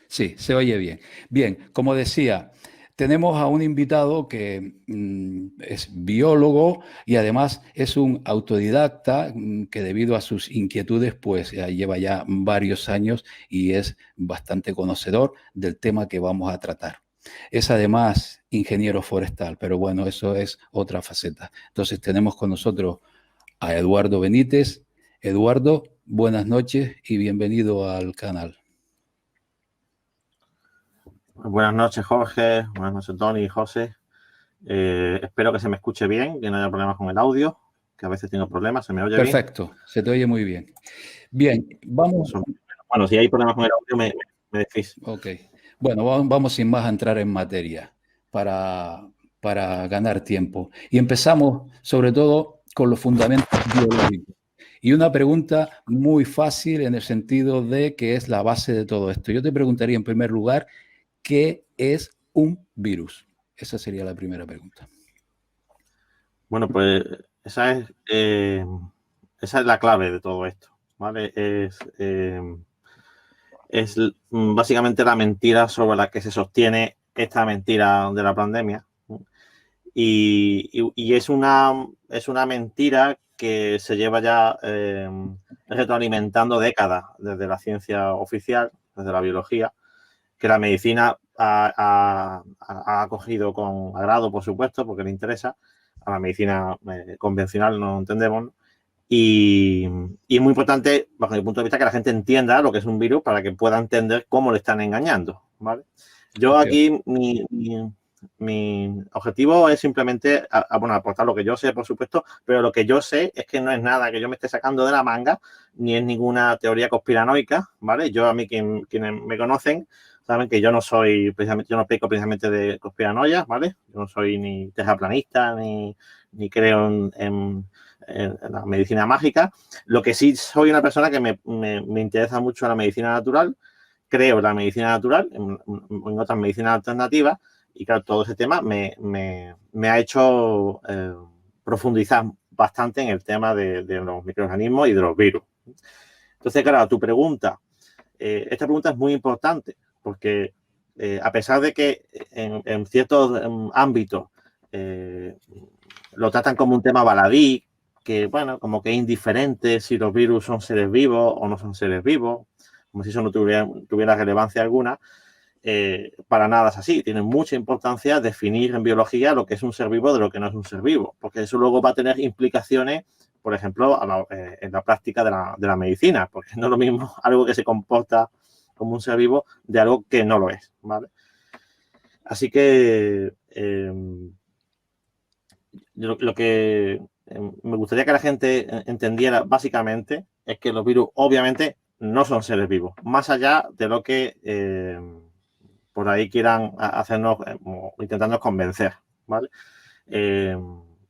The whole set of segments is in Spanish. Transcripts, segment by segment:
Sí, se oye bien. Bien, como decía, tenemos a un invitado que es biólogo y además es un autodidacta que debido a sus inquietudes, pues lleva ya varios años y es bastante conocedor del tema que vamos a tratar. Es además ingeniero forestal, pero bueno, eso es otra faceta. Entonces tenemos con nosotros a Eduardo Benítez. Eduardo, buenas noches y bienvenido al canal. Buenas noches, Jorge. Buenas noches, Tony y José. Espero que se me escuche bien, que no haya problemas con el audio, que a veces tengo problemas. ¿Se me oye bien? Perfecto, se te oye muy bien. Bien, vamos. Bueno, si hay problemas con el audio, me decís. Ok. Bueno, vamos sin más a entrar en materia para, para ganar tiempo. Y empezamos sobre todo con los fundamentos biológicos. Y una pregunta muy fácil en el sentido de que es la base de todo esto. Yo te preguntaría en primer lugar, ¿qué es un virus? Esa sería la primera pregunta. Bueno, pues esa es la clave de todo esto, ¿vale? Es básicamente la mentira sobre la que se sostiene esta mentira de la pandemia. Y es una mentira que se lleva ya retroalimentando décadas desde la ciencia oficial, desde la biología, que la medicina ha acogido con agrado, por supuesto, porque le interesa. A la medicina convencional no entendemos, ¿no? Y es muy importante, bajo mi punto de vista, que la gente entienda lo que es un virus para que pueda entender cómo le están engañando, ¿vale? Yo Okay. aquí, mi objetivo es simplemente bueno, aportar lo que yo sé, por supuesto, pero lo que yo sé es que no es nada que yo me esté sacando de la manga, ni es ninguna teoría conspiranoica, ¿vale? Yo, a mí, quienes me conocen, saben que yo no soy, precisamente, yo no peco precisamente de conspiranoia, ¿vale? Yo no soy ni terraplanista, ni creo en la medicina mágica. Lo que sí soy una persona que me interesa mucho la medicina natural, creo en la medicina natural, en otras medicinas alternativas, y claro, todo ese tema me ha hecho profundizar bastante en el tema de los microorganismos y de los virus. Entonces, claro, a tu pregunta, esta pregunta es muy importante porque a pesar de que en ciertos ámbitos lo tratan como un tema baladí, que bueno, como que es indiferente si los virus son seres vivos o no son seres vivos, como si eso no tuviera relevancia alguna, para nada es así. Tiene mucha importancia definir en biología lo que es un ser vivo de lo que no es un ser vivo, porque eso luego va a tener implicaciones, por ejemplo, en la práctica de la medicina, porque no es lo mismo algo que se comporta como un ser vivo de algo que no lo es, ¿vale? Así que lo que me gustaría que la gente entendiera básicamente es que los virus obviamente no son seres vivos, más allá de lo que por ahí quieran hacernos, intentarnos convencer, ¿vale?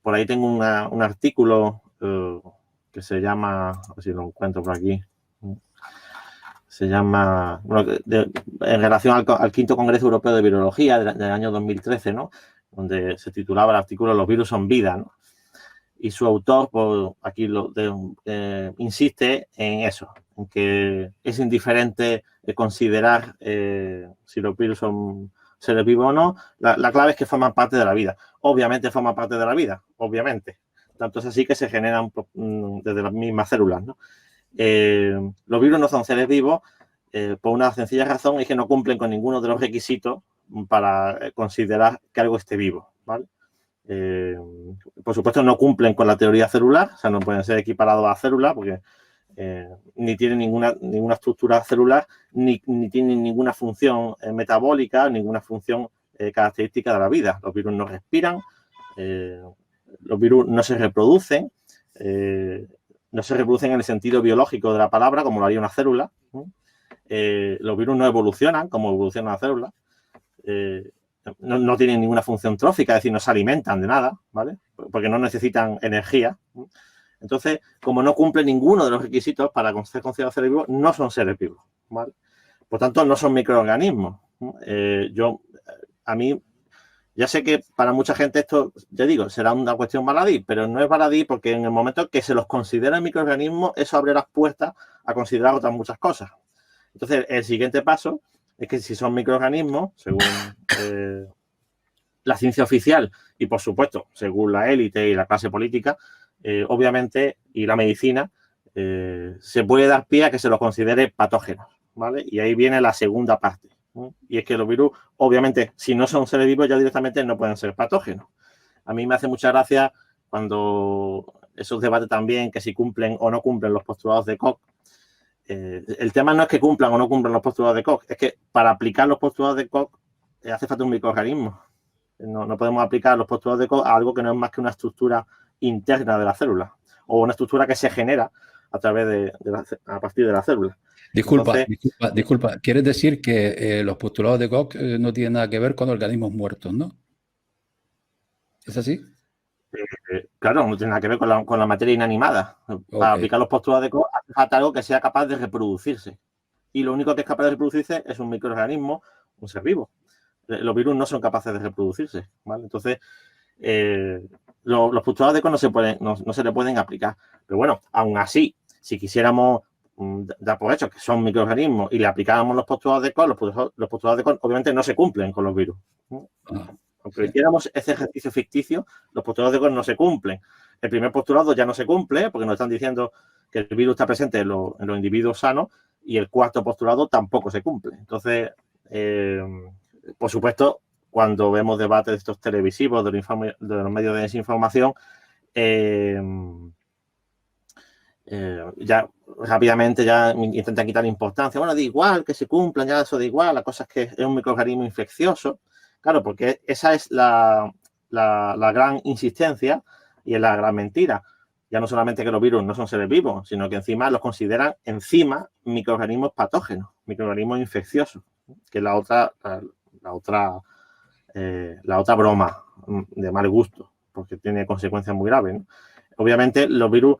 Por ahí tengo un artículo que se llama, a ver si lo encuentro por aquí, se llama, bueno, en relación al quinto Congreso Europeo de Virología del año 2013, ¿no? Donde se titulaba el artículo Los virus son vida, ¿no? Y su autor, pues, aquí insiste en eso, en que es indiferente considerar si los virus son seres vivos o no. La clave es que forman parte de la vida. Obviamente forman parte de la vida, obviamente. Tanto es así que se generan desde las mismas células, ¿no? Los virus no son seres vivos por una sencilla razón, es que no cumplen con ninguno de los requisitos para considerar que algo esté vivo, ¿vale? Por supuesto, no cumplen con la teoría celular, o sea, no pueden ser equiparados a células porque ni tienen ninguna estructura celular, ni tienen ninguna función metabólica, ninguna función característica de la vida. Los virus no respiran, los virus no se reproducen, no se reproducen en el sentido biológico de la palabra, como lo haría una célula. Los virus no evolucionan como evoluciona una célula. No tienen ninguna función trófica, es decir, no se alimentan de nada, ¿vale? Porque no necesitan energía. Entonces, como no cumplen ninguno de los requisitos para ser considerados seres vivos, no son seres vivos, ¿vale? Por tanto, no son microorganismos. A mí, ya sé que para mucha gente esto, ya digo, será una cuestión baladí, pero no es baladí porque en el momento que se los considera microorganismos, eso abre las puertas a considerar otras muchas cosas. Entonces, el siguiente paso es que si son microorganismos, según la ciencia oficial y, por supuesto, según la élite y la clase política, obviamente, y la medicina, se puede dar pie a que se los considere patógenos, ¿vale? Y ahí viene la segunda parte, ¿no? Y es que los virus, obviamente, si no son seres vivos, ya directamente no pueden ser patógenos. A mí me hace mucha gracia cuando esos debates también, que si cumplen o no cumplen los postulados de Koch. El tema no es que cumplan o no cumplan los postulados de Koch, es que para aplicar los postulados de Koch hace falta un microorganismo. No podemos aplicar los postulados de Koch a algo que no es más que una estructura interna de la célula o una estructura que se genera a través a partir de la célula. Disculpa, Entonces, disculpa. ¿Quieres decir que los postulados de Koch no tienen nada que ver con organismos muertos, no? ¿Es así? claro, no tiene nada que ver con la materia inanimada. Para Ok. aplicar los postulados de Koch hace falta algo que sea capaz de reproducirse. Y lo único que es capaz de reproducirse es un microorganismo, un ser vivo. Los virus no son capaces de reproducirse, ¿vale? Entonces, los postulados de Koch no se le pueden aplicar. Pero bueno, aún así, si quisiéramos dar por hecho que son microorganismos y le aplicáramos los postulados de Koch, los postulados de Koch obviamente no se cumplen con los virus. Aunque hiciéramos ese ejercicio ficticio, los postulados de Koch no se cumplen. El primer postulado ya no se cumple porque nos están diciendo que el virus está presente en los individuos sanos, y el cuarto postulado tampoco se cumple. Entonces, por supuesto, cuando vemos debates de estos televisivos, de los medios de desinformación, ya rápidamente ya intentan quitar importancia. Bueno, da igual que se cumplan, ya eso da igual, la cosa es que es un microorganismo infeccioso. Claro, porque esa es la gran insistencia y es la gran mentira. Ya no solamente que los virus no son seres vivos, sino que encima los consideran microorganismos patógenos, microorganismos infecciosos, que es la otra broma de mal gusto, porque tiene consecuencias muy graves, ¿no? Obviamente, los virus,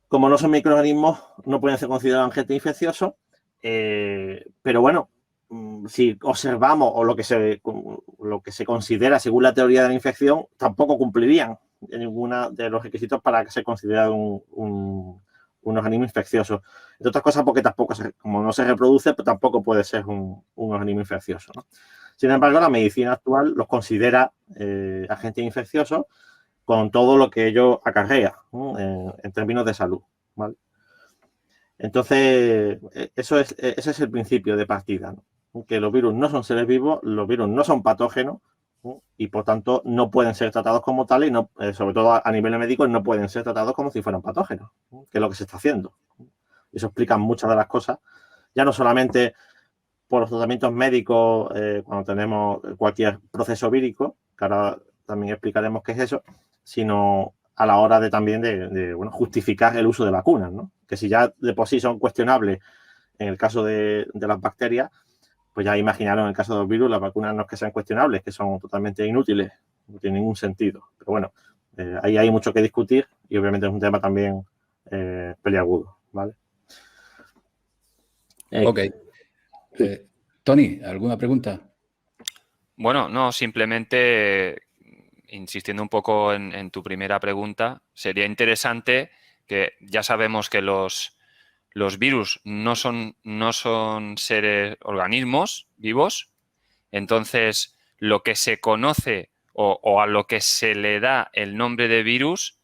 como no son microorganismos, no pueden ser considerados agentes infecciosos, pero bueno, si observamos o lo que se considera según la teoría de la infección, tampoco cumplirían en ninguno de los requisitos para que se considere un organismo infeccioso. Entre otras cosas, porque tampoco, como no se reproduce, pues tampoco puede ser un organismo infeccioso, ¿no? Sin embargo, la medicina actual los considera agentes infecciosos con todo lo que ello acarrea, ¿no? En términos de salud, ¿vale? Entonces, ese es el principio de partida, ¿no? Que los virus no son seres vivos, los virus no son patógenos, ¿no? Y por tanto no pueden ser tratados como tales, y no, sobre todo a nivel médico, no pueden ser tratados como si fueran patógenos, ¿no? Que es lo que se está haciendo. Eso explica muchas de las cosas, ya no solamente por los tratamientos médicos cuando tenemos cualquier proceso vírico, que ahora también explicaremos qué es eso, sino a la hora también de justificar el uso de vacunas, ¿no? Que si ya de por sí son cuestionables en el caso de las bacterias, pues ya imaginaron en el caso de los virus, las vacunas no es que sean cuestionables, que son totalmente inútiles, no tiene ningún sentido. Pero bueno, ahí hay mucho que discutir y obviamente es un tema también peliagudo, ¿vale? Ok. Tony, ¿alguna pregunta? Bueno, no, simplemente insistiendo un poco en tu primera pregunta, sería interesante que ya sabemos que los virus no son seres, organismos vivos. Entonces, lo que se conoce o a lo que se le da el nombre de virus,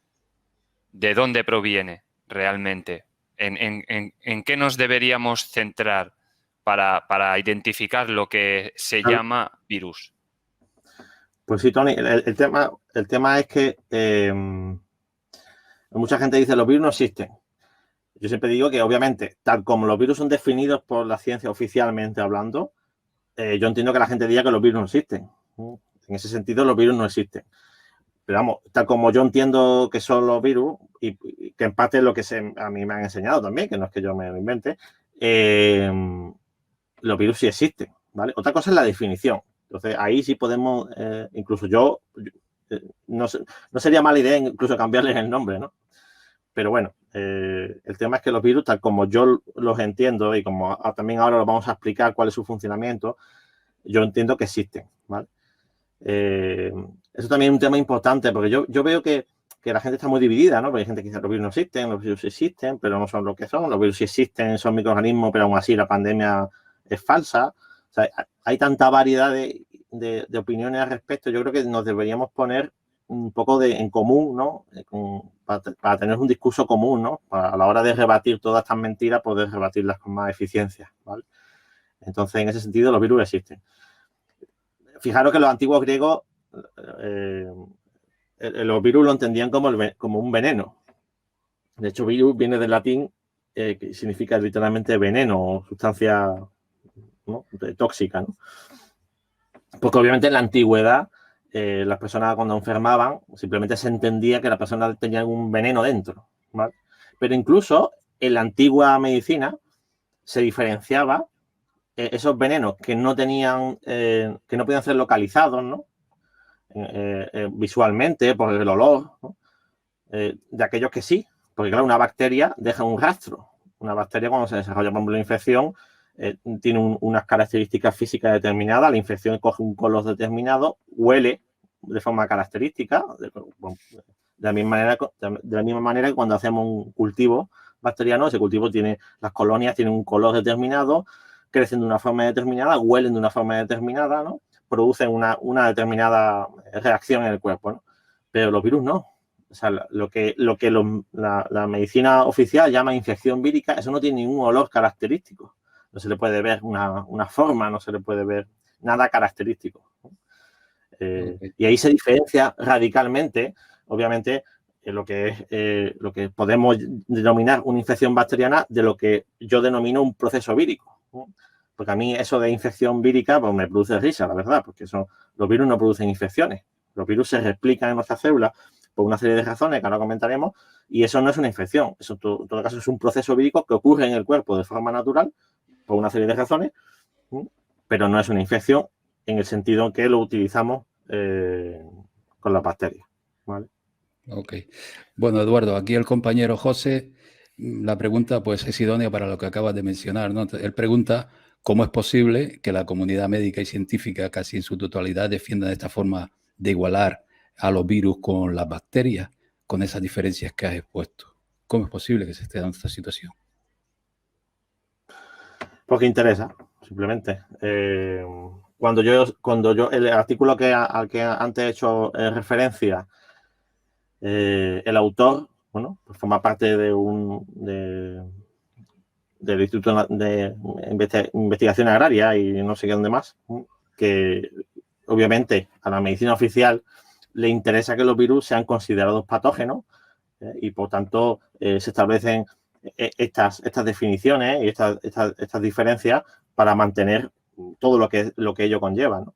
¿de dónde proviene realmente? ¿En qué nos deberíamos centrar para identificar lo que se llama virus? Pues sí, Tony, el tema es que mucha gente dice que los virus no existen. Yo siempre digo que, obviamente, tal como los virus son definidos por la ciencia oficialmente hablando, yo entiendo que la gente diga que los virus no existen. En ese sentido, los virus no existen. Pero vamos, tal como yo entiendo que son los virus, y que en parte es lo que a mí me han enseñado también, que no es que yo me lo invente, los virus sí existen, ¿vale? Otra cosa es la definición. Entonces, ahí sí podemos, incluso yo, no sería mala idea incluso cambiarles el nombre, ¿no? Pero bueno, el tema es que los virus, tal como yo los entiendo y como también ahora los vamos a explicar cuál es su funcionamiento, yo entiendo que existen, ¿vale? Eso también es un tema importante porque yo veo que la gente está muy dividida, ¿no? Porque hay gente que dice que los virus no existen, los virus existen, pero no son lo que son. Los virus sí existen, son microorganismos, pero aún así la pandemia es falsa. O sea, hay tanta variedad de opiniones al respecto. Yo creo que nos deberíamos poner un poco en común, ¿no? Para tener un discurso común, ¿no? A la hora de rebatir todas estas mentiras, poder rebatirlas con más eficiencia, ¿vale? Entonces, en ese sentido, los virus existen. Fijaros que los antiguos griegos los virus lo entendían como un veneno. De hecho, virus viene del latín, que significa literalmente veneno o sustancia, ¿no?, tóxica, ¿no? Porque obviamente en la antigüedad las personas cuando enfermaban simplemente se entendía que la persona tenía un veneno dentro, ¿vale? Pero incluso en la antigua medicina se diferenciaba esos venenos que no tenían, que no podían ser localizados, ¿no?, visualmente por el olor, ¿no?, de aquellos que sí, porque claro, una bacteria deja un rastro. Una bacteria cuando se desarrolla, por ejemplo, la infección, tiene unas características físicas determinadas, la infección coge un color determinado, huele de forma característica, de la misma manera que cuando hacemos un cultivo bacteriano, ese cultivo tiene, las colonias tienen un color determinado, crecen de una forma determinada, huelen de una forma determinada, ¿no?, producen una determinada reacción en el cuerpo, ¿no? Pero los virus no. O sea, lo que la medicina oficial llama infección vírica, eso no tiene ningún olor característico. No se le puede ver una forma, no se le puede ver nada característico, ¿no? Okay. Y ahí se diferencia radicalmente, obviamente, lo que podemos denominar una infección bacteriana de lo que yo denomino un proceso vírico, ¿no? Porque a mí eso de infección vírica pues me produce risa, la verdad, porque los virus no producen infecciones. Los virus se replican en nuestras células por una serie de razones que ahora comentaremos, y eso no es una infección. Eso en todo caso es un proceso vírico que ocurre en el cuerpo de forma natural por una serie de razones, pero no es una infección en el sentido en que lo utilizamos con las bacterias, ¿vale? Ok. Bueno, Eduardo, aquí el compañero José, la pregunta pues es idónea para lo que acabas de mencionar, ¿no? Él pregunta cómo es posible que la comunidad médica y científica casi en su totalidad defienda de esta forma de igualar a los virus con las bacterias, con esas diferencias que has expuesto. ¿Cómo es posible que se esté dando esta situación? Porque interesa, simplemente. Cuando yo el artículo al que antes he hecho referencia, el autor, bueno, pues forma parte del Instituto de Investigación Agraria y no sé qué dónde más, que obviamente a la medicina oficial le interesa que los virus sean considerados patógenos y por tanto se establecen estas definiciones y estas diferencias para mantener todo lo que ello conlleva, ¿no?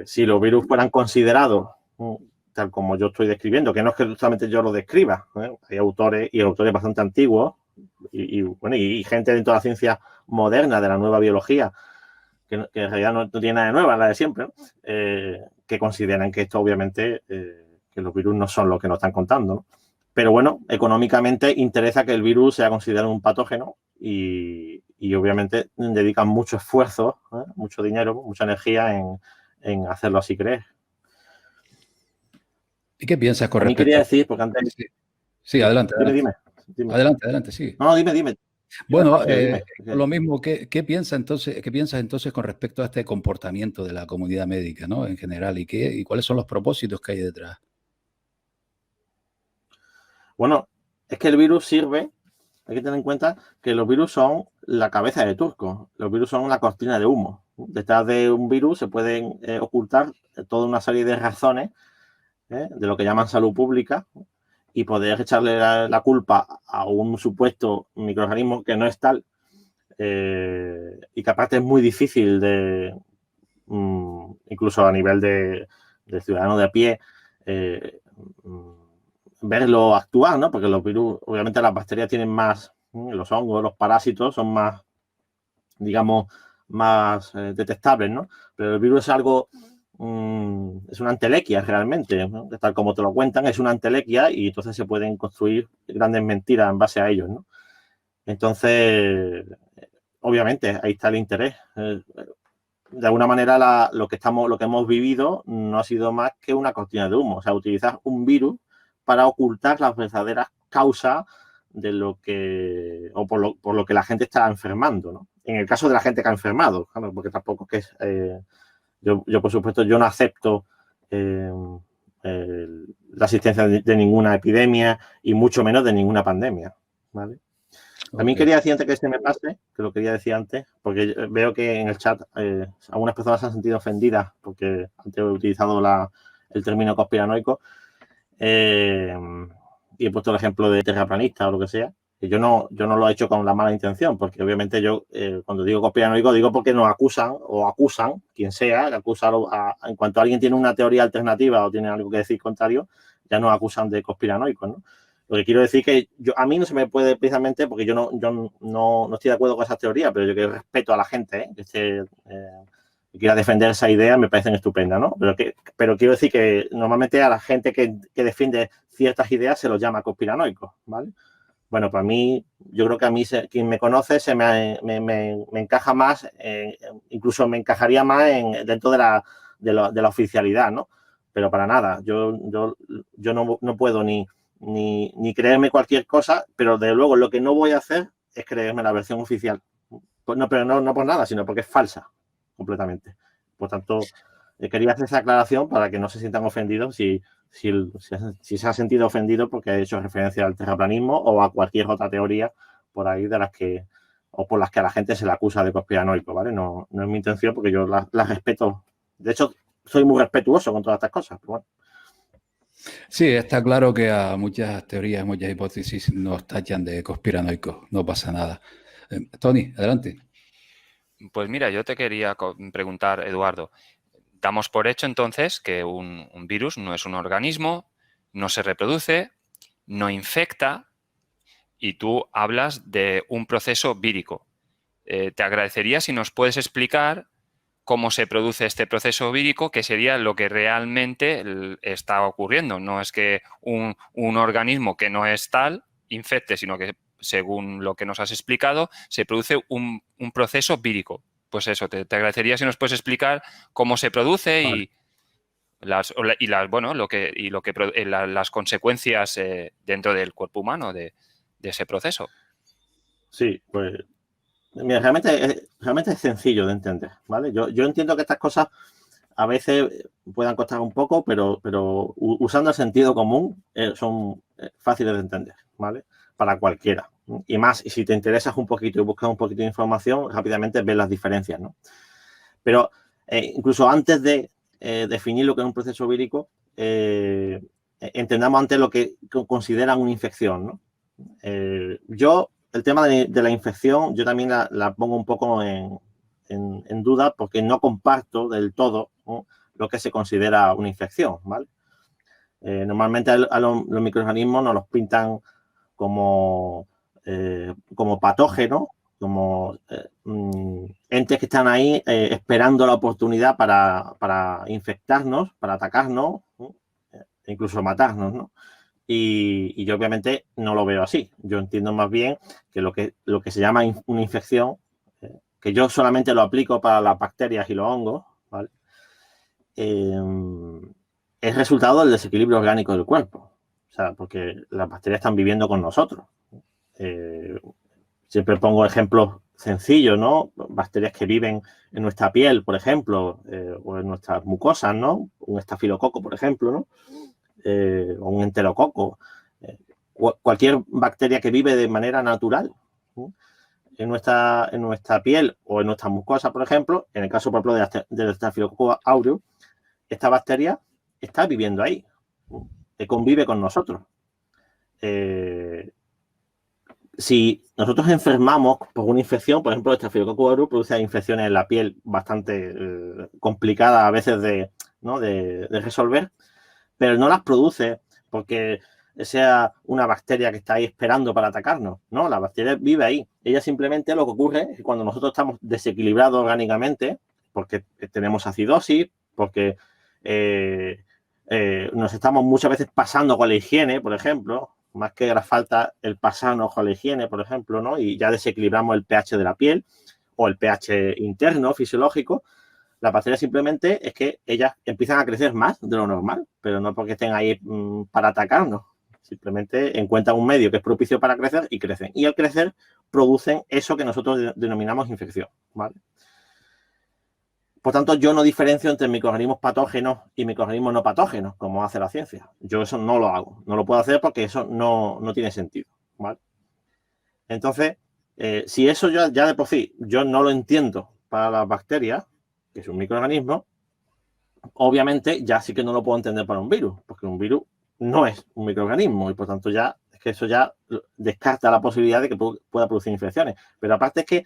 Si los virus fueran considerados tal como yo estoy describiendo, que no es que justamente yo lo describa, hay autores bastante antiguos y gente dentro de la ciencia moderna, de la nueva biología, que en realidad no tiene nada de nueva, la de siempre, ¿no? Que consideran que esto obviamente, que los virus no son lo que nos están contando, ¿no? Pero bueno, económicamente interesa que el virus sea considerado un patógeno y obviamente dedican mucho esfuerzo, mucho dinero, mucha energía en hacerlo así creer. ¿Y qué piensas con respecto? Quería decir, porque antes... Sí, adelante. Dime. Adelante, sí. No, dime. Bueno, lo mismo, ¿qué piensas entonces con respecto a este comportamiento de la comunidad médica, ¿no?, en general? ¿Y cuáles son los propósitos que hay detrás? Bueno, es que el virus sirve, hay que tener en cuenta que los virus son la cabeza de turco, los virus son la cortina de humo. Detrás de un virus se pueden ocultar toda una serie de razones de lo que llaman salud pública y poder echarle la culpa a un supuesto microorganismo que no es tal y que aparte es muy difícil de, incluso a nivel de ciudadano de a pie, verlo actuar, ¿no? Porque los virus, obviamente las bacterias tienen más, los hongos, los parásitos son más, digamos, más detectables, ¿no? Pero el virus es algo, es una entelequia realmente, ¿no? Tal como te lo cuentan, es una entelequia y entonces se pueden construir grandes mentiras en base a ellos, ¿no? Entonces, obviamente, ahí está el interés. De alguna manera lo que hemos vivido no ha sido más que una cortina de humo. O sea, utilizar un virus para ocultar las verdaderas causas de lo que, o por lo que la gente está enfermando, ¿no? en el caso de la gente que ha enfermado, claro, porque tampoco es que yo, por supuesto, yo no acepto la existencia de ninguna epidemia y mucho menos de ninguna pandemia, ¿vale? También quería decir antes que se me pase, que lo quería decir antes, porque veo que en el chat algunas personas se han sentido ofendidas porque antes he utilizado el término conspiranoico y he puesto el ejemplo de terraplanista o lo que sea. Y yo no lo he hecho con la mala intención, porque obviamente yo cuando digo conspiranoico digo porque nos acusan quien sea, que acusa en cuanto alguien tiene una teoría alternativa o tiene algo que decir contrario, ya nos acusan de conspiranoicos, ¿no? Lo que quiero decir que a mí no se me puede precisamente, porque yo no estoy de acuerdo con esas teorías, pero yo que respeto a la gente que quiera defender esa idea, me parecen estupendas, ¿no? Pero quiero decir que normalmente a la gente que defiende ciertas ideas se los llama conspiranoicos, ¿vale? Bueno, para mí, yo creo que a mí, quien me conoce, me encaja más, incluso me encajaría más dentro de la oficialidad, ¿no? Pero para nada, yo no puedo ni creerme cualquier cosa, pero desde luego lo que no voy a hacer es creerme la versión oficial. Pues no, pero no por nada, sino porque es falsa completamente. Por tanto, quería hacer esa aclaración para que no se sientan ofendidos si se ha sentido ofendido porque he hecho referencia al terraplanismo o a cualquier otra teoría por ahí por las que a la gente se le acusa de conspiranoico, ¿vale? No es mi intención porque yo las respeto. De hecho, soy muy respetuoso con todas estas cosas, pero bueno. Sí, está claro que a muchas teorías, muchas hipótesis nos tachan de conspiranoicos, no pasa nada. Tony, adelante. Pues mira, yo te quería preguntar, Eduardo, damos por hecho entonces que un virus no es un organismo, no se reproduce, no infecta y tú hablas de un proceso vírico. Te agradecería si nos puedes explicar cómo se produce este proceso vírico, que sería lo que realmente está ocurriendo. No es que un organismo que no es tal infecte, sino que, según lo que nos has explicado, se produce un proceso vírico. Pues eso, te agradecería si nos puedes explicar cómo se produce. Vale. Las consecuencias dentro del cuerpo humano de ese proceso. Sí, pues mira, realmente es sencillo de entender, ¿vale? Yo entiendo que estas cosas a veces puedan costar un poco, pero usando el sentido común son fáciles de entender, ¿vale? Para cualquiera. Y más, y si te interesas un poquito y buscas un poquito de información, rápidamente ves las diferencias, ¿no? Pero incluso antes de definir lo que es un proceso vírico, entendamos antes lo que consideran una infección, ¿no? El tema de la infección, yo también la pongo un poco en duda porque no comparto del todo, ¿no?, lo que se considera una infección, ¿vale? Normalmente a los microorganismos nos los pintan como patógenos, como entes que están ahí esperando la oportunidad para infectarnos, para atacarnos, ¿no?, e incluso matarnos, ¿no? Y yo obviamente no lo veo así. Yo entiendo más bien que lo que se llama una infección, que yo solamente lo aplico para las bacterias y los hongos, ¿vale? Es resultado del desequilibrio orgánico del cuerpo. O sea, porque las bacterias están viviendo con nosotros. Siempre pongo ejemplos sencillos, ¿no? Bacterias que viven en nuestra piel, por ejemplo, o en nuestras mucosas, ¿no? Un estafilococo, por ejemplo, ¿no? O un enterococo. Cualquier bacteria que vive de manera natural, ¿no?, en nuestra piel o en nuestra mucosa, por ejemplo, en el caso, por ejemplo, del Staphylococcus aureus, esta bacteria está viviendo ahí, ¿no?, convive con nosotros. Si nosotros enfermamos por una infección, por ejemplo, el Staphylococcus aureus produce infecciones en la piel bastante complicadas a veces de resolver, pero no las produce porque sea una bacteria que está ahí esperando para atacarnos. No, la bacteria vive ahí. Ella simplemente, lo que ocurre es que cuando nosotros estamos desequilibrados orgánicamente, porque tenemos acidosis, porque nos estamos muchas veces pasando con la higiene, por ejemplo, más que la falta el pasarnos con la higiene, por ejemplo, ¿no? Y ya desequilibramos el pH de la piel o el pH interno fisiológico. La bacteria simplemente es que ellas empiezan a crecer más de lo normal, pero no porque estén ahí para atacarnos, Simplemente encuentran un medio que es propicio para crecer y crecen. Y al crecer producen eso que nosotros denominamos infección, ¿vale? Por tanto, yo no diferencio entre microorganismos patógenos y microorganismos no patógenos, como hace la ciencia. Yo eso no lo hago. No lo puedo hacer porque eso no tiene sentido, ¿vale? Entonces, si eso ya de por sí yo no lo entiendo para las bacterias, que es un microorganismo, obviamente ya sí que no lo puedo entender para un virus, porque un virus no es un microorganismo y por tanto ya es que eso ya descarta la posibilidad de que pueda producir infecciones. Pero aparte es que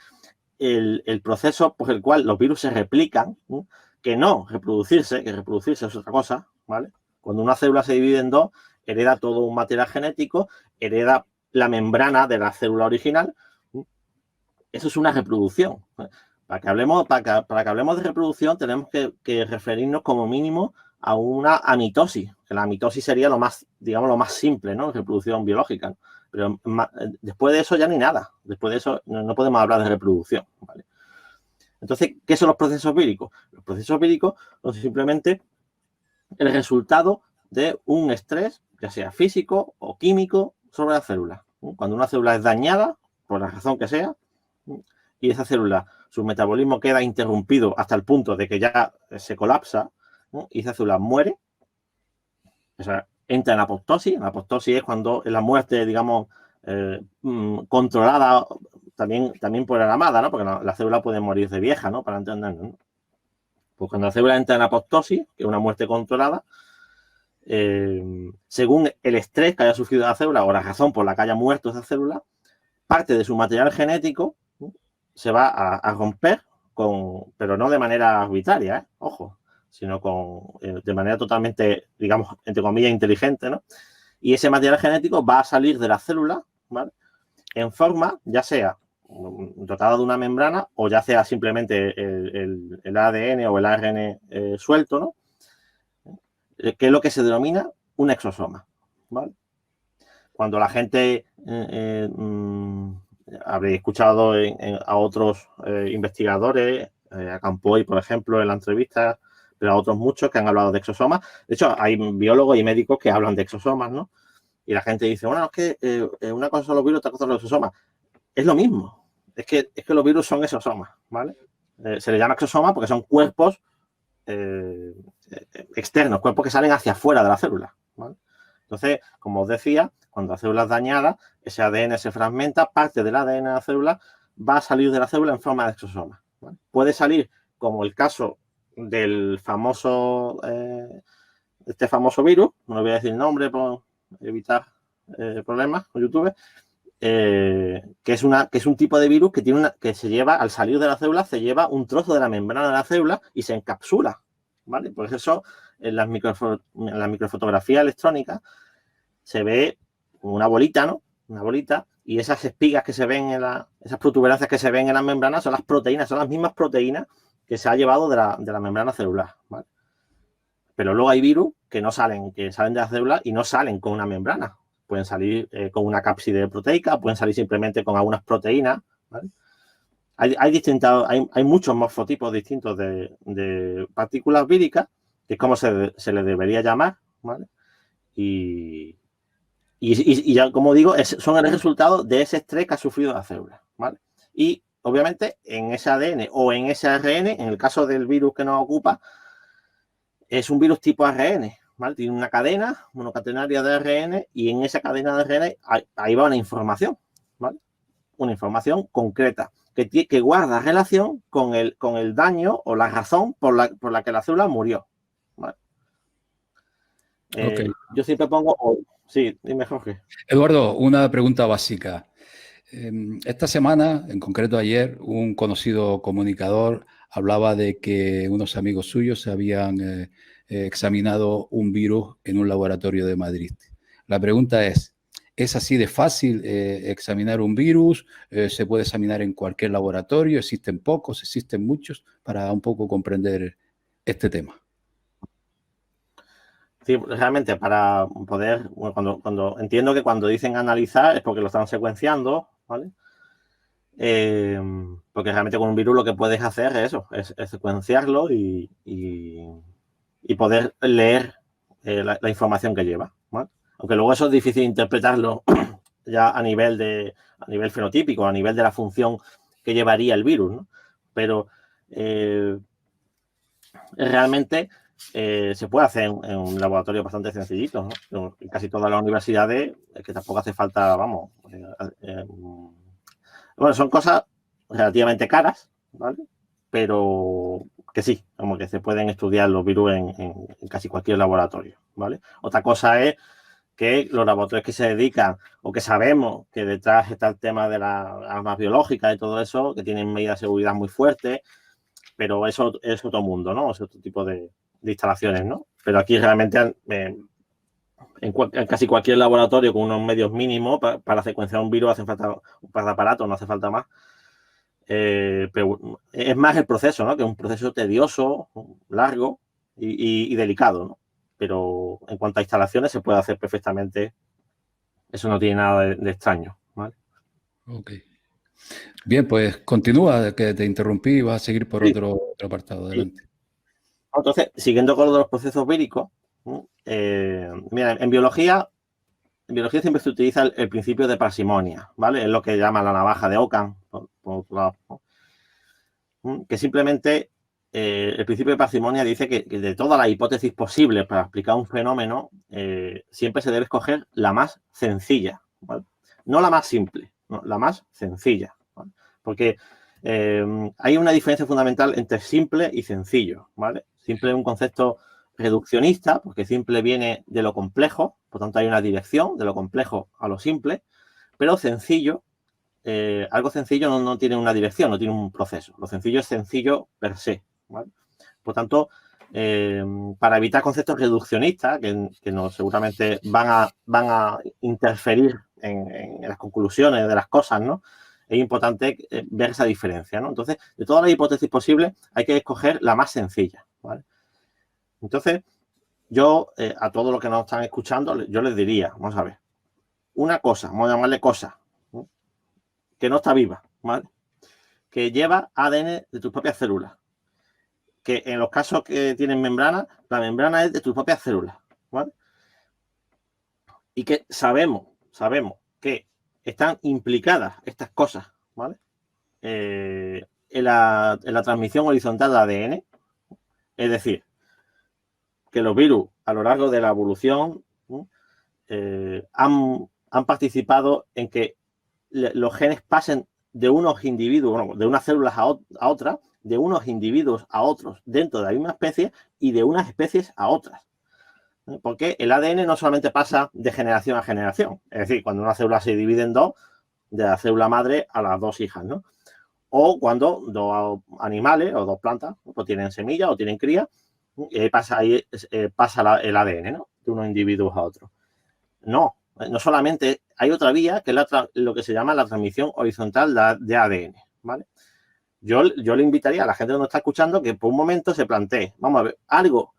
el proceso por el cual los virus se replican, ¿no? Que reproducirse, que reproducirse es otra cosa, ¿vale? Cuando una célula se divide en dos, hereda todo un material genético, hereda la membrana de la célula original. Eso es una reproducción. Para que hablemos de reproducción tenemos que referirnos como mínimo a una amitosis, que la amitosis sería lo más, digamos, lo más simple, ¿no? Reproducción biológica, ¿no? Pero después de eso ya ni nada. Después de eso no podemos hablar de reproducción, ¿vale? Entonces, ¿qué son los procesos víricos? Los procesos víricos son simplemente el resultado de un estrés, ya sea físico o químico, sobre la célula. Cuando una célula es dañada, por la razón que sea, y esa célula, su metabolismo queda interrumpido hasta el punto de que ya se colapsa, ¿no? Y esa célula muere, o sea, entra en apoptosis. La apoptosis es cuando la muerte, digamos, controlada también por la amada, ¿no? Porque la célula puede morir de vieja, ¿no? Para entendernos, ¿no? Pues cuando la célula entra en apoptosis, que es una muerte controlada, según el estrés que haya sufrido la célula o la razón por la que haya muerto esa célula, parte de su material genético, ¿no? Se va a romper, pero no de manera arbitraria, ojo, sino de manera totalmente, digamos, entre comillas, inteligente, ¿no? Y ese material genético va a salir de la célula, ¿vale? En forma, ya sea dotada de una membrana o ya sea simplemente el ADN o el ARN suelto, ¿no? Que es lo que se denomina un exosoma, ¿vale? Cuando la gente habréis escuchado a otros investigadores, a Campoy, por ejemplo, en la entrevista, pero a otros muchos que han hablado de exosomas. De hecho, hay biólogos y médicos que hablan de exosomas, ¿no? Y la gente dice, bueno, es que una cosa son los virus, otra cosa son los exosomas. Es lo mismo. Es que los virus son exosomas, ¿vale? Se les llama exosoma porque son cuerpos externos, cuerpos que salen hacia afuera de la célula, ¿vale? Entonces, como os decía, cuando la célula es dañada, ese ADN se fragmenta, parte del ADN de la célula va a salir de la célula en forma de exosoma, ¿vale? Puede salir, como el caso del famoso, este famoso virus, no voy a decir el nombre por evitar problemas con YouTube, que es un tipo de virus que se lleva, al salir de la célula, se lleva un trozo de la membrana de la célula y se encapsula, ¿vale? Por eso en la microfotografía electrónica se ve una bolita, ¿no? Una bolita, y esas espigas que se ven esas protuberancias que se ven en las membranas son las proteínas, son las mismas proteínas que se ha llevado de la membrana celular, ¿vale? Pero luego hay virus que salen de la célula y no salen con una membrana. Pueden salir con una cápside proteica, pueden salir simplemente con algunas proteínas, ¿vale? Hay muchos morfotipos distintos de partículas víricas, que es como se le debería llamar, ¿vale? Y ya, como digo, son el resultado de ese estrés que ha sufrido la célula, ¿vale? Y, obviamente, en ese ADN o en ese ARN, en el caso del virus que nos ocupa, es un virus tipo ARN, ¿vale? Tiene una cadena monocatenaria de ARN y en esa cadena de ARN ahí va una información, ¿vale? Una información concreta que guarda relación con el daño o la razón por la que la célula murió, ¿vale? Okay. Yo siempre pongo... Sí, dime, Jorge. Eduardo, una pregunta básica. Esta semana, en concreto ayer, un conocido comunicador hablaba de que unos amigos suyos habían examinado un virus en un laboratorio de Madrid. La pregunta ¿es así de fácil examinar un virus? ¿Se puede examinar en cualquier laboratorio? ¿Existen pocos? ¿Existen muchos? Para un poco comprender este tema. Sí, realmente para poder, bueno, cuando entiendo que cuando dicen analizar es porque lo están secuenciando, ¿vale? Porque realmente con un virus lo que puedes hacer es eso, es secuenciarlo y poder leer la información que lleva, ¿vale? Aunque luego eso es difícil interpretarlo ya a nivel fenotípico, a nivel de la función que llevaría el virus, ¿no? Pero realmente se puede hacer en un laboratorio bastante sencillito, ¿no? En casi todas las universidades, que tampoco hace falta, vamos, bueno, son cosas relativamente caras, ¿vale? Pero que sí, como que se pueden estudiar los virus en casi cualquier laboratorio, ¿vale? Otra cosa es que los laboratorios que se dedican o que sabemos que detrás está el tema de las armas biológicas y todo eso, que tienen medidas de seguridad muy fuertes, pero eso es otro mundo, ¿no? Es otro tipo de instalaciones, ¿no? Pero aquí realmente en casi cualquier laboratorio con unos medios mínimos para secuenciar un virus hace falta un par de aparatos, no hace falta más. Pero es más el proceso, ¿no? Que es un proceso tedioso, largo y delicado, ¿no? Pero en cuanto a instalaciones se puede hacer perfectamente. Eso no tiene nada de extraño, ¿vale? Ok. Bien, pues continúa, que te interrumpí y vas a seguir por Sí. otro apartado. Adelante. Sí. Entonces, siguiendo con lo de los procesos víricos, mira, en biología siempre se utiliza el principio de parsimonia, ¿vale? Es lo que llaman la navaja de Ockham, por otro lado, ¿no? Que simplemente el principio de parsimonia dice que de todas las hipótesis posibles para explicar un fenómeno, siempre se debe escoger la más sencilla, ¿vale? No la más simple, no, la más sencilla, ¿vale? Porque hay una diferencia fundamental entre simple y sencillo, ¿vale? Simple es un concepto reduccionista, porque simple viene de lo complejo, por tanto hay una dirección de lo complejo a lo simple, pero sencillo, algo sencillo no tiene una dirección, no tiene un proceso. Lo sencillo es sencillo per se, ¿vale? Por tanto, para evitar conceptos reduccionistas que no, seguramente van a interferir en las conclusiones de las cosas, ¿no? Es importante ver esa diferencia, ¿no? Entonces, de todas las hipótesis posibles, hay que escoger la más sencilla, ¿vale? Entonces, yo a todos los que nos están escuchando, yo les diría, vamos a ver, una cosa, vamos a llamarle cosa, ¿no? Que no está viva, ¿vale? Que lleva ADN de tus propias células. Que en los casos que tienen membrana, la membrana es de tus propias células, ¿vale? Y que sabemos que están implicadas estas cosas, ¿vale? En la transmisión horizontal de ADN, es decir, que los virus a lo largo de la evolución han participado en que los genes pasen de unos individuos, bueno, de unas células a otras, de unos individuos a otros dentro de la misma especie y de unas especies a otras. Porque el ADN no solamente pasa de generación a generación, es decir, cuando una célula se divide en dos, de la célula madre a las dos hijas, ¿no? O cuando dos animales o dos plantas pues tienen semillas o tienen cría, y ahí pasa el ADN, ¿no? De unos individuos a otros. No solamente hay otra vía que es lo que se llama la transmisión horizontal de ADN, ¿vale? Yo le invitaría a la gente que nos está escuchando que por un momento se plantee, vamos a ver, algo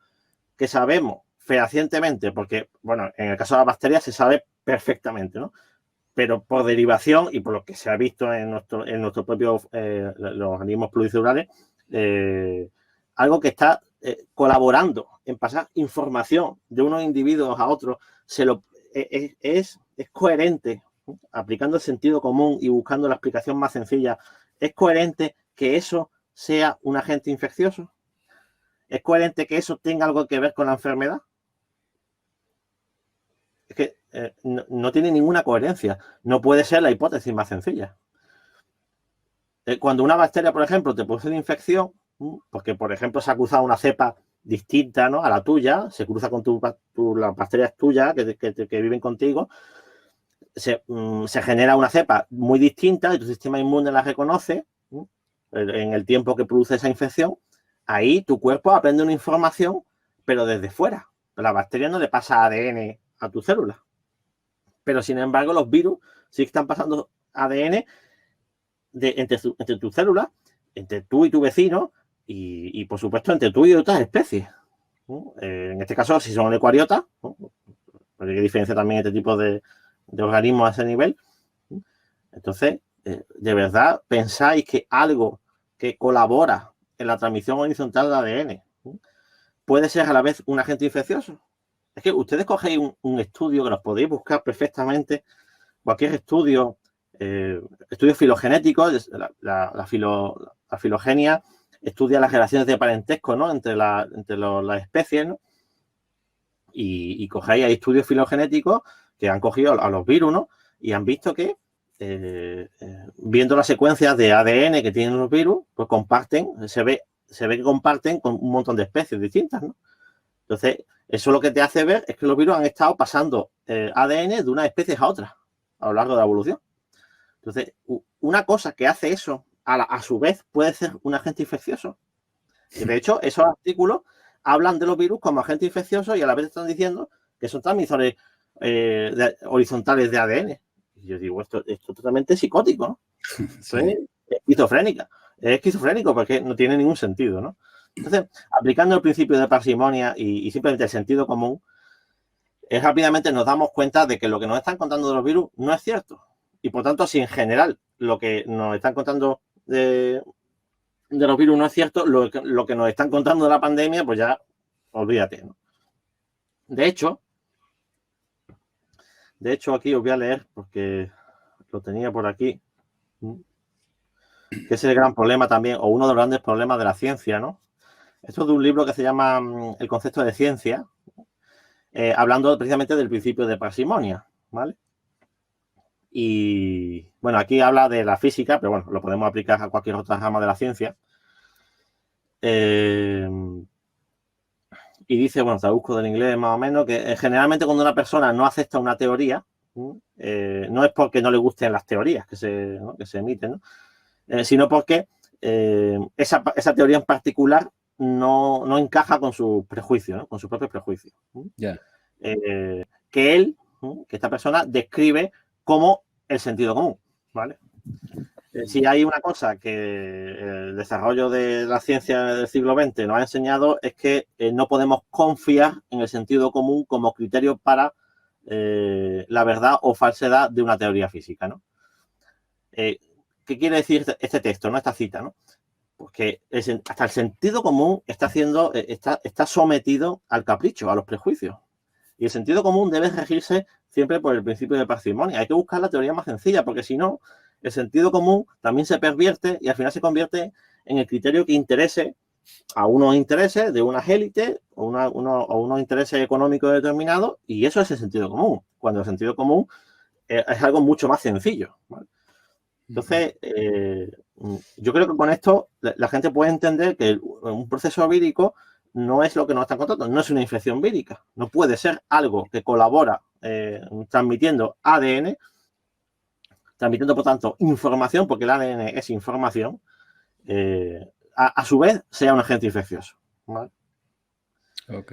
que sabemos fehacientemente, porque, bueno, en el caso de las bacterias se sabe perfectamente, ¿no? Pero por derivación y por lo que se ha visto en nuestro propio, los organismos pluricelulares, algo que está colaborando en pasar información de unos individuos a otros, es coherente, ¿no? Aplicando el sentido común y buscando la explicación más sencilla, ¿es coherente que eso sea un agente infeccioso? ¿Es coherente que eso tenga algo que ver con la enfermedad? Es que no tiene ninguna coherencia. No puede ser la hipótesis más sencilla. Cuando una bacteria, por ejemplo, te produce una infección, porque, por ejemplo, se ha cruzado una cepa distinta, ¿no?, a la tuya, se cruza con las bacterias tuyas que viven contigo, se genera una cepa muy distinta y tu sistema inmune la reconoce, ¿no?, en el tiempo que produce esa infección. Ahí tu cuerpo aprende una información, pero desde fuera. La bacteria no le pasa ADN a tu célula. Pero, sin embargo, los virus sí están pasando ADN entre tus células, entre tú y tu vecino y, por supuesto, entre tú y otras especies, ¿no? En este caso, si son eucariotas, ¿no? Porque hay diferencia también entre tipos de organismos a ese nivel. Entonces, de verdad, pensáis que algo que colabora en la transmisión horizontal de ADN puede ser a la vez un agente infeccioso. Es que ustedes cogéis un estudio que los podéis buscar perfectamente, cualquier estudio, estudios filogenéticos, la filogenia estudia las relaciones de parentesco, ¿no? entre las especies, ¿no? Y cogéis, hay estudios filogenéticos que han cogido a los virus, ¿no? Y han visto que viendo las secuencias de ADN que tienen los virus, pues comparten, se ve que comparten con un montón de especies distintas, ¿no? Entonces, eso lo que te hace ver es que los virus han estado pasando ADN de unas especies a otras a lo largo de la evolución. Entonces, una cosa que hace eso, a su vez, puede ser un agente infeccioso. Y de hecho, esos artículos hablan de los virus como agentes infecciosos y a la vez están diciendo que son transmisores horizontales de ADN. Y yo digo, esto es totalmente psicótico, ¿no? Sí. Es esquizofrénica. Es esquizofrénico porque no tiene ningún sentido, ¿no? Entonces, aplicando el principio de parsimonia y simplemente el sentido común, rápidamente nos damos cuenta de que lo que nos están contando de los virus no es cierto. Y por tanto, si en general lo que nos están contando de los virus no es cierto, lo que nos están contando de la pandemia, pues ya olvídate, ¿no? De hecho, aquí os voy a leer, porque lo tenía por aquí, que es el gran problema también, o uno de los grandes problemas de la ciencia, ¿no? Esto es de un libro que se llama El concepto de ciencia, hablando precisamente del principio de parsimonia, ¿vale? Y, bueno, aquí habla de la física, pero bueno, lo podemos aplicar a cualquier otra rama de la ciencia. Y dice, bueno, traduzco del inglés más o menos, que generalmente cuando una persona no acepta una teoría, no es porque no le gusten las teorías que se emiten, ¿no? Sino porque esa teoría en particular no encaja con sus prejuicios, ¿no? Con sus propios prejuicios. Yeah. Que esta persona describe como el sentido común, ¿vale? Si hay una cosa que el desarrollo de la ciencia del siglo XX nos ha enseñado es que no podemos confiar en el sentido común como criterio para la verdad o falsedad de una teoría física, ¿no? ¿Qué quiere decir este texto, ¿no? Esta cita, ¿no? Pues que hasta el sentido común está sometido al capricho, a los prejuicios. Y el sentido común debe regirse siempre por el principio de parsimonia. Hay que buscar la teoría más sencilla, porque si no, el sentido común también se pervierte y al final se convierte en el criterio que interese a unos intereses de unas élites o unos intereses económicos determinados, y eso es el sentido común, cuando el sentido común es algo mucho más sencillo, ¿vale? Entonces, yo creo que con esto la gente puede entender que un proceso vírico no es lo que nos están contando, no es una infección vírica, no puede ser algo que colabora transmitiendo ADN, transmitiendo, por tanto, información, porque el ADN es información, a su vez sea un agente infeccioso, ¿vale? Ok.